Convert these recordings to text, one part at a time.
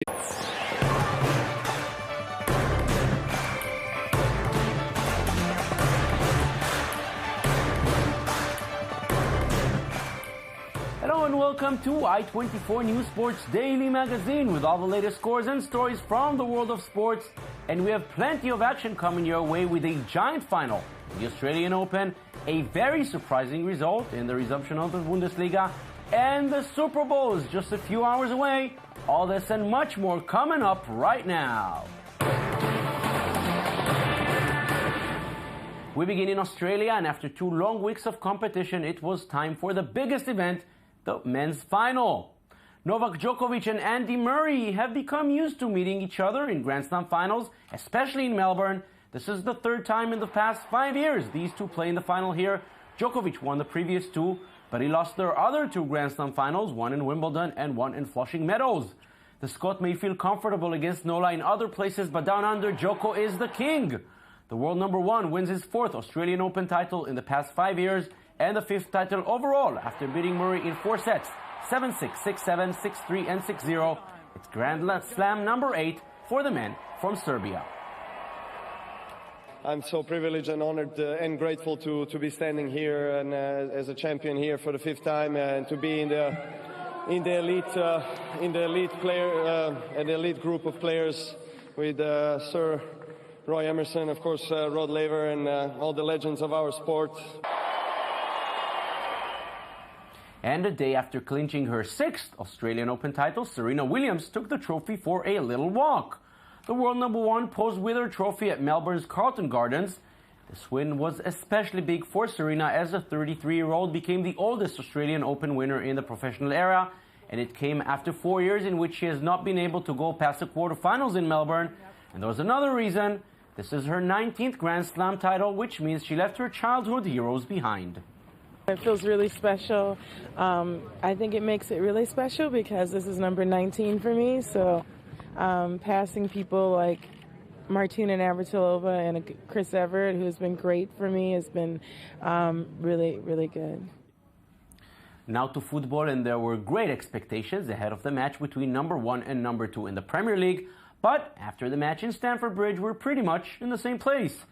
Hello and welcome to I-24 News Sports Daily Magazine with all the latest scores and stories from the world of sports. And we have plenty of action coming your way with a giant final in the Australian Open, a very surprising result in the resumption of the Bundesliga, and the Super Bowl is just a few hours away. All this and much more coming up right now. We begin in Australia, and after 2 long weeks of competition, it was time for the biggest event, the men's final. Novak Djokovic and Andy Murray have become used to meeting each other in Grand Slam finals, especially in Melbourne. This is the 3rd time in the past 5 years these two play in the final here. Djokovic won the previous 2, but he lost their other 2 Grand Slam finals, one in Wimbledon and one in Flushing Meadows. The Scot may feel comfortable against Nola in other places, but down under, Djoko is the king. The world number 1 wins his 4th Australian Open title in the past 5 years and the 5th title overall after beating Murray in 4 sets, 7-6, 6-7, 6-3 and 6-0. It's Grand Slam number 8 for the men from Serbia. I'm so privileged and honored and grateful to be standing here and as a champion here for the 5th time and to be in the elite group of players with Sir Roy Emerson, of course, Rod Laver, and all the legends of our sport. And a day after clinching her 6th Australian Open title, Serena Williams took the trophy for a little walk. The world number 1 posed with her trophy at Melbourne's Carlton Gardens. This win was especially big for Serena as the 33-year-old became the oldest Australian Open winner in the professional era, and it came after 4 years in which she has not been able to go past the quarterfinals in Melbourne. And there was another reason. This is her 19th Grand Slam title, which means she left her childhood heroes behind. It feels really special. I think it makes it really special because this is number 19 for me. So passing people like Martina Navratilova and Chris Evert, who's been great for me, has been really, really good. Now to football, and there were great expectations ahead of the match between number 1 and number 2 in the Premier League. But after the match in Stamford Bridge, we're pretty much in the same place.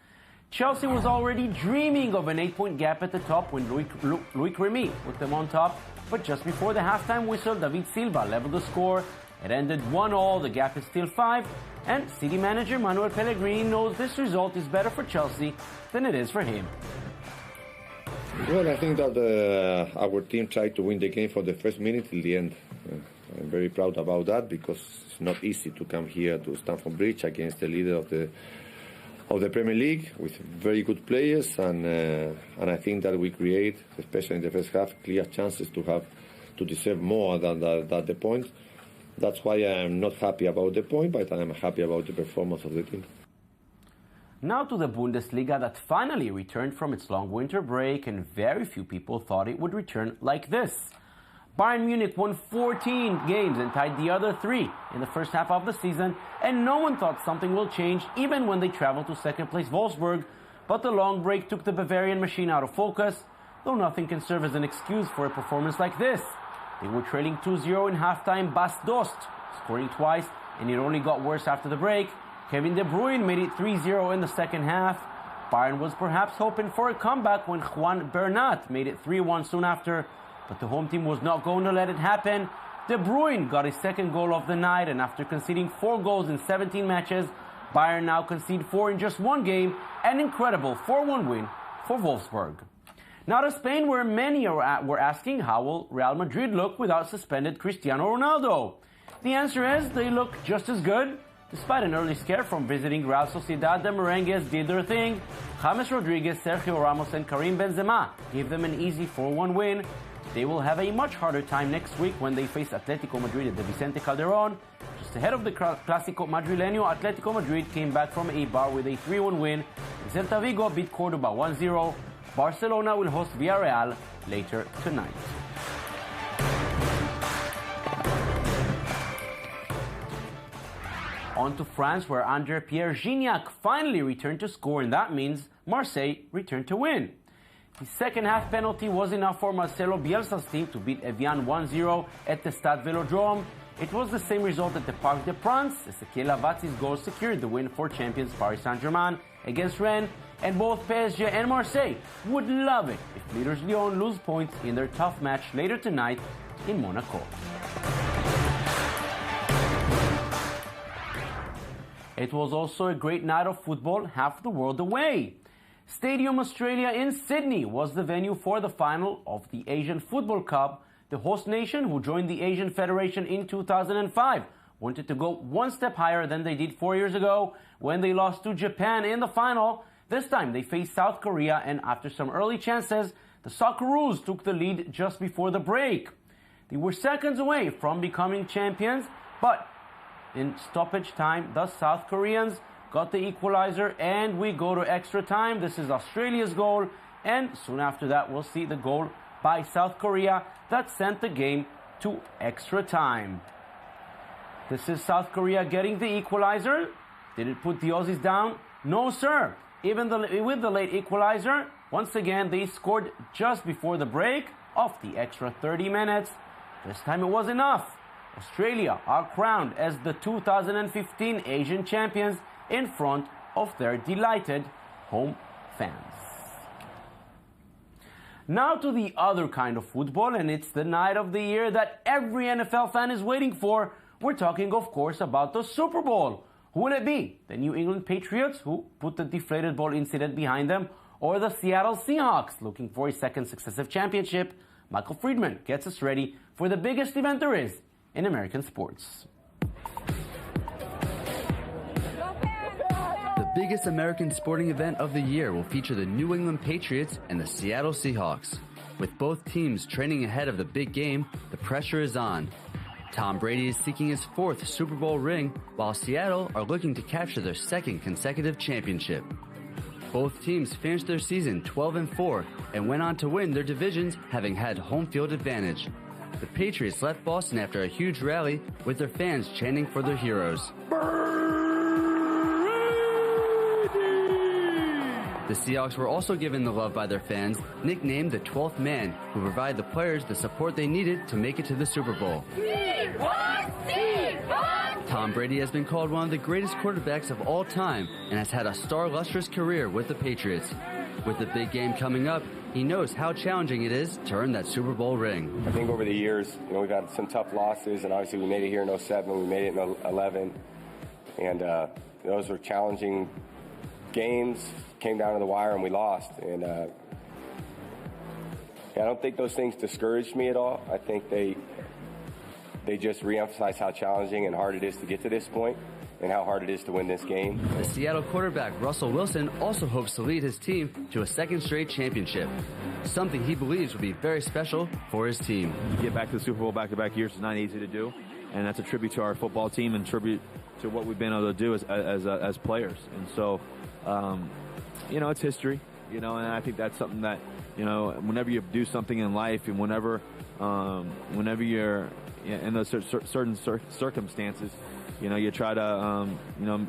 Chelsea was already dreaming of an 8-point gap at the top when Loic Remy put them on top. But just before the halftime whistle, David Silva leveled the score. It ended 1-1, the gap is still 5. And City manager Manuel Pellegrini knows this result is better for Chelsea than it is for him. Well, I think that our team tried to win the game from the first minute till the end. I'm very proud about that because it's not easy to come here to Stamford Bridge against the leader of the Premier League with very good players, and I think that we create, especially in the first half, clear chances to deserve more than the point. That's why I'm not happy about the point, but I'm happy about the performance of the team. Now to the Bundesliga that finally returned from its long winter break, and very few people thought it would return like this. Bayern Munich won 14 games and tied the other 3 in the first half of the season, and no one thought something will change even when they traveled to second place Wolfsburg. But the long break took the Bavarian machine out of focus, though nothing can serve as an excuse for a performance like this. They were trailing 2-0 in halftime, Bas Dost scoring twice, and it only got worse after the break. Kevin De Bruyne made it 3-0 in the second half. Bayern was perhaps hoping for a comeback when Juan Bernat made it 3-1 soon after, but the home team was not going to let it happen. De Bruyne got his 2nd goal of the night, and after conceding 4 goals in 17 matches, Bayern now concede 4 in just 1 game, an incredible 4-1 win for Wolfsburg. Now to Spain, where many were asking how will Real Madrid look without suspended Cristiano Ronaldo. The answer is they look just as good. Despite an early scare from visiting Real Sociedad, the Merengues did their thing. James Rodriguez, Sergio Ramos and Karim Benzema gave them an easy 4-1 win. They will have a much harder time next week when they face Atletico Madrid at the Vicente Calderón. Just ahead of the Clásico Madrileño, Atletico Madrid came back from Eibar with a 3-1 win. Celta Vigo beat Cordoba 1-0. Barcelona will host Villarreal later tonight. On to France, where André-Pierre Gignac finally returned to score, and that means Marseille returned to win. The second half penalty was enough for Marcelo Bielsa's team to beat Evian 1-0 at the Stade Velodrome. it was the same result at the Parc des Princes. Ezequiel Lavazzi's goal secured the win for champions Paris Saint-Germain against Rennes, and both PSG and Marseille would love it if leaders Lyon lose points in their tough match later tonight in Monaco. It was also a great night of football, half the world away. Stadium Australia in Sydney was the venue for the final of the Asian Football Cup. The host nation, who joined the Asian Federation in 2005, wanted to go one step higher than they did 4 years ago when they lost to Japan in the final. This time they faced South Korea, and after some early chances, the Socceroos took the lead just before the break. They were seconds away from becoming champions, but in stoppage time, the South Koreans got the equalizer, and we go to extra time. This is Australia's goal, and soon after that we'll see the goal by South Korea that sent the game to extra time. This is South Korea getting the equalizer. Did it put the Aussies down? No, sir. Even with the late equalizer, once again they scored just before the break of the extra 30 minutes. This time it was enough. Australia are crowned as the 2015 Asian champions in front of their delighted home fans. Now to the other kind of football, and it's the night of the year that every NFL fan is waiting for. We're talking, of course, about the Super Bowl. Who will it be? The New England Patriots, who put the deflated ball incident behind them, or the Seattle Seahawks, looking for a second successive championship? Michael Friedman gets us ready for the biggest event there is in American sports. The biggest American sporting event of the year will feature the New England Patriots and the Seattle Seahawks. With both teams training ahead of the big game, the pressure is on. Tom Brady is seeking his 4th Super Bowl ring, while Seattle are looking to capture their 2nd consecutive championship. Both teams finished their season 12-4 and went on to win their divisions, having had home field advantage. The Patriots left Boston after a huge rally with their fans chanting for their heroes. The Seahawks were also given the love by their fans, nicknamed the 12th man, who provide the players the support they needed to make it to the Super Bowl. Tom Brady has been called one of the greatest quarterbacks of all time and has had a star-lustrous career with the Patriots. With the big game coming up, he knows how challenging it is to earn that Super Bowl ring. I think over the years, we've had some tough losses, and obviously we made it here in 07, we made it in 11, and those were challenging games. Came down to the wire and we lost, and I don't think those things discouraged me at all. I think they just reemphasize how challenging and hard it is to get to this point and how hard it is to win this game. The Seattle quarterback Russell Wilson also hopes to lead his team to a 2nd straight championship, something he believes will be very special for his team. To get back to the Super Bowl back-to-back years is not easy to do, and that's a tribute to our football team and tribute to what we've been able to do as players. And so, it's history, and I think that's something that, whenever you do something in life and whenever you're in those certain circumstances, you try to,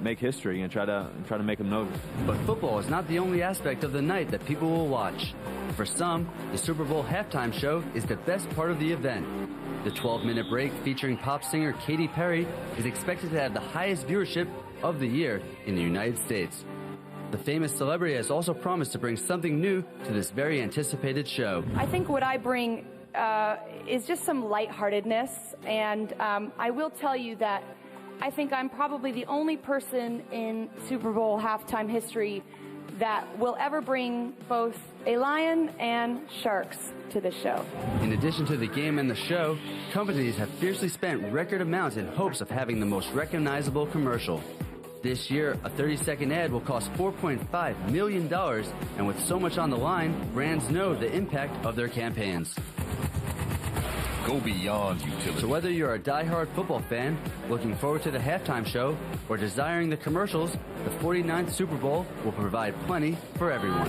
make history and try to make them notice. But football is not the only aspect of the night that people will watch. For some, the Super Bowl halftime show is the best part of the event. The 12-minute break featuring pop singer Katy Perry is expected to have the highest viewership of the year in the United States. The famous celebrity has also promised to bring something new to this very anticipated show. I think what I bring is just some lightheartedness, and I will tell you that I think I'm probably the only person in Super Bowl halftime history that will ever bring both a lion and sharks to the show. In addition to the game and the show, companies have fiercely spent record amounts in hopes of having the most recognizable commercial. This year, a 30-second ad will cost $4.5 million, and with so much on the line, brands know the impact of their campaigns. Go beyond utility. So whether you're a die-hard football fan, looking forward to the halftime show, or desiring the commercials, the 49th Super Bowl will provide plenty for everyone.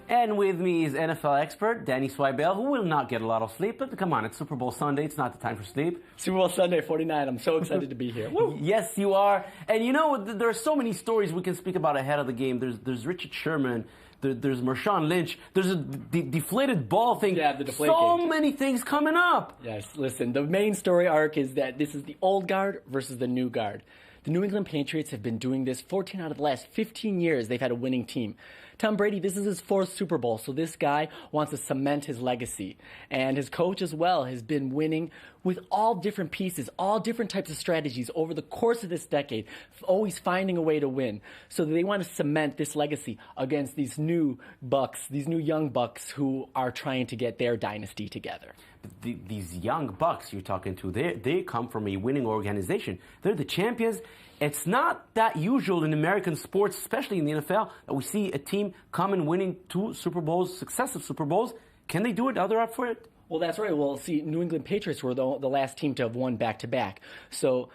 And with me is NFL expert Danny Swibel, who will not get a lot of sleep. But come on, it's Super Bowl Sunday. It's not the time for sleep. Super Bowl Sunday, 49. I'm so excited to be here. Woo. Yes, you are. And there are so many stories we can speak about ahead of the game. There's Richard Sherman. There's Marshawn Lynch. There's a deflated ball thing. Yeah, the deflate so cage. many things coming up. Yes, listen, the main story arc is that this is the old guard versus the new guard. The New England Patriots have been doing this 14 out of the last 15 years. They've had a winning team. Tom Brady, this is his 4th Super Bowl, so this guy wants to cement his legacy. And his coach as well has been winning with all different pieces, all different types of strategies over the course of this decade, always finding a way to win. So they want to cement this legacy against these new Bucks, these new young Bucks who are trying to get their dynasty together. These young Bucks you're talking to, they come from a winning organization. They're the champions. It's not that usual in American sports, especially in the NFL, that we see a team come and winning 2 Super Bowls, successive Super Bowls. Can they do it? Are they up for it? Well, that's right. Well, see, New England Patriots were the last team to have won back-to-back. So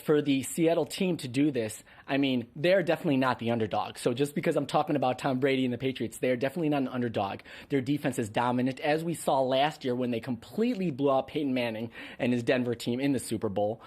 for the Seattle team to do this, I mean, they're definitely not the underdog. So just because I'm talking about Tom Brady and the Patriots, they're definitely not an underdog. Their defense is dominant, as we saw last year when they completely blew out Peyton Manning and his Denver team in the Super Bowl.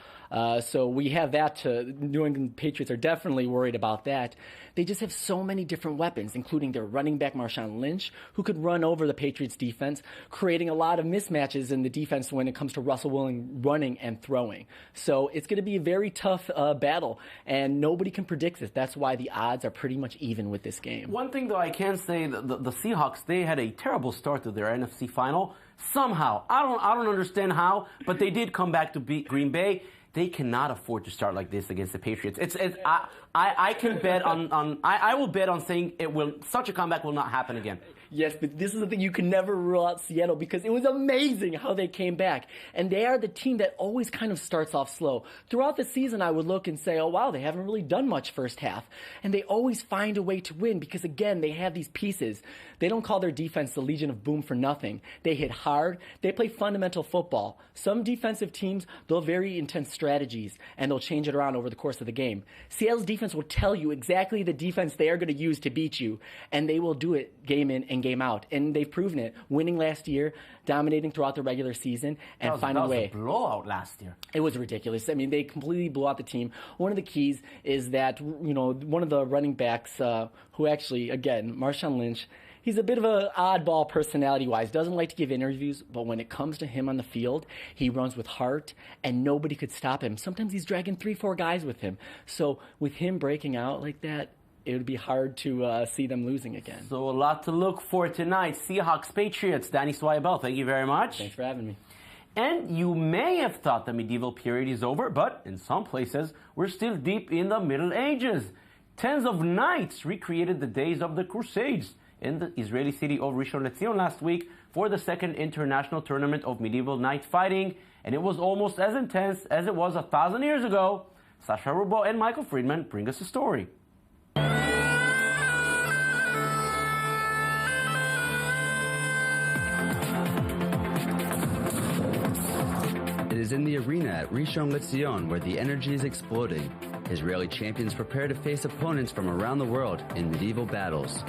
So we have that. New England Patriots are definitely worried about that. They just have so many different weapons, including their running back Marshawn Lynch, who could run over the Patriots defense, creating a lot of mismatches in the defense when it comes to Russell Wilson running and throwing. So it's going to be a very tough battle, and nobody can predict this. That's why the odds are pretty much even with this game. One thing, though, I can say, the Seahawks, they had a terrible start to their NFC final. Somehow, I don't understand how, but they did come back to beat Green Bay. They cannot afford to start like this against the Patriots. I can bet I will bet on saying such a comeback will not happen again. Yes, but this is the thing. You can never rule out Seattle because it was amazing how they came back. And they are the team that always kind of starts off slow. Throughout the season, I would look and say, oh, wow, they haven't really done much first half. And they always find a way to win because, again, they have these pieces. They don't call their defense the Legion of Boom for nothing. They hit hard. They play fundamental football. Some defensive teams, they'll have very intense strategies, and they'll change it around over the course of the game. Seattle's defense will tell you exactly the defense they are going to use to beat you, and they will do it game in and game out. And they've proven it, winning last year, dominating throughout the regular season, and finding a way. That was a blowout last year. It was ridiculous. I mean, they completely blew out the team. One of the keys is that, one of the running backs who actually, again, Marshawn Lynch, he's a bit of an oddball personality-wise, doesn't like to give interviews, but when it comes to him on the field, he runs with heart, and nobody could stop him. Sometimes he's dragging 3-4 guys with him. So with him breaking out like that, it would be hard to see them losing again. So a lot to look for tonight. Seahawks, Patriots. Danny Swayabel, thank you very much. Thanks for having me. And you may have thought the medieval period is over, but in some places, we're still deep in the Middle Ages. Tens of knights recreated the days of the Crusades in the Israeli city of Rishon LeZion last week for the second international tournament of medieval knight fighting, and it was almost as intense as it was 1,000 years ago. Sasha Rubo and Michael Friedman bring us a story. It is in the arena at Rishon LeZion where the energy is exploding. Israeli champions prepare to face opponents from around the world in medieval battles.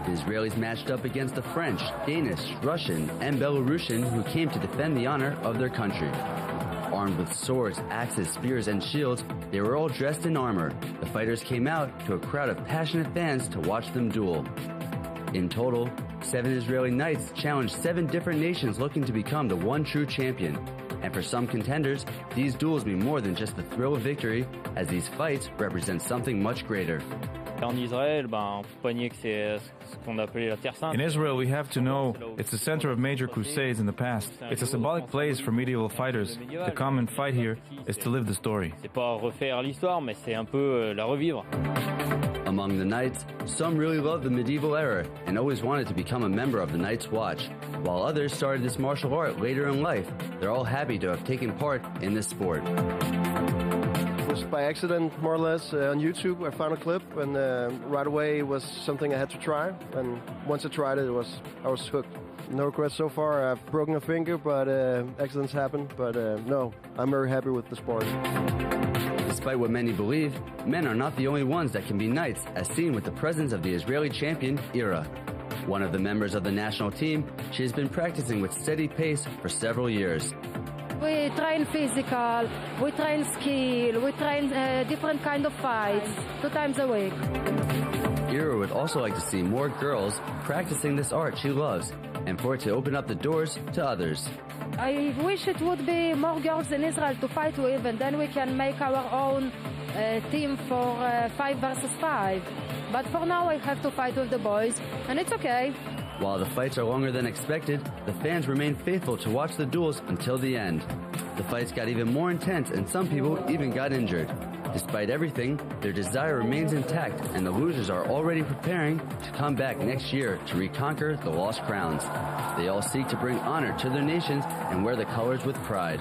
The Israelis matched up against the French, Danish, Russian, and Belarusian who came to defend the honor of their country. Armed with swords, axes, spears, and shields, they were all dressed in armor. The fighters came out to a crowd of passionate fans to watch them duel. In total, 7 Israeli knights challenged 7 different nations looking to become the one true champion. And for some contenders, these duels mean more than just the thrill of victory, as these fights represent something much greater. En Israël, on peut pas nier que c'est ce qu'on appelait la Terre Sainte. In Israel, we have to know it's the center of major crusades in the past. It's a symbolic place for medieval fighters. To come and fight here is to live the story. C'est pas refaire l'histoire, mais c'est un peu la revivre. Among the knights, some really loved the medieval era and always wanted to become a member of the Knights Watch, while others started this martial art later in life. They're all happy to have taken part in this sport. It was by accident, more or less, on YouTube. I found a clip, and right away it was something I had to try. And once I tried it, I was hooked. No regrets so far. I've broken a finger, but accidents happen. But no, I'm very happy with the sport. Despite what many believe, men are not the only ones that can be knights, as seen with the presence of the Israeli champion, Ira. One of the members of the national team, she has been practicing with steady pace for several years. We train physical, we train skill, we train different kind of fights 2 times a week. Ira would also like to see more girls practicing this art she loves, and for it to open up the doors to others. I wish it would be more girls in Israel to fight with, and then we can make our own team for 5 versus 5. But for now, I have to fight with the boys, and it's okay. While the fights are longer than expected, the fans remain faithful to watch the duels until the end. The fights got even more intense, and some people even got injured. Despite everything, their desire remains intact, and the losers are already preparing to come back next year to reconquer the lost crowns. They all seek to bring honor to their nations and wear the colors with pride.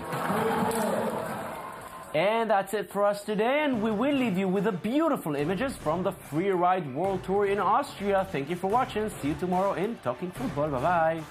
And that's it for us today, and we will leave you with the beautiful images from the Free Ride World Tour in Austria. Thank you for watching. See you tomorrow in Talking Football. Bye-bye.